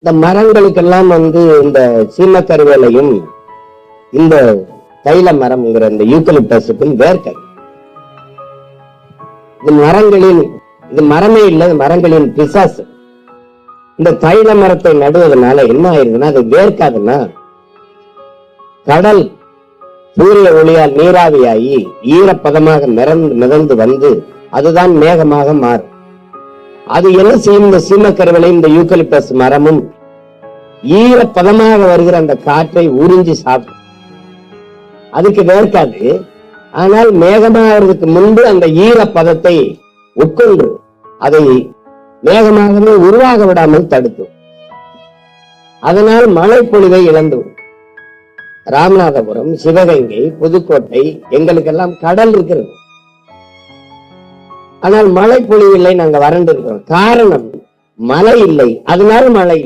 இந்த மரங்களுக்கெல்லாம் இந்த சீம கருவேலையும் இந்த தைல மரம்ங்கிற இந்த யூக்கலிப்டஸுக்கும் வேர்க்கல். இது மரங்களின் இது மரமே இல்லை, மரங்களின் பிசாசு. இந்த தைல மரத்தை நடுவதனால என்ன ஆயிருதுன்னா, அது வேர்க்காதுன்னா கடல் சூரிய ஒளியால் நீராவியாகி ஈரப்பதமாக மிதந்து வந்து அதுதான் மேகமாக மாறும். அது என்ன செய்யும்? இந்த சீமக்கருவேலை இந்த யூக்கலிப்டஸ் மரமும் ஈரப்பதமாக வருகிற அந்த காற்றை உறிஞ்சி சாப்பிடும். அதுக்கு வேர்க்காது, ஆனால் மேகமாகிறதுக்கு முன்பு அந்த ஈரப்பதத்தை உட்கொண்டு அதை மேகமாகவே உருவாக விடாமல் தடுக்கும். அதனால் மழை பொழிவை இழந்து ராமநாதபுரம், சிவகங்கை, புதுக்கோட்டை எங்களுக்கெல்லாம் கடல் இருக்கிறது, ஆனால் மழை பொழிவில்லை. நாங்க வறண்டு இருக்கிறோம். காரணம் மழை இல்லை, அதனால் மழை.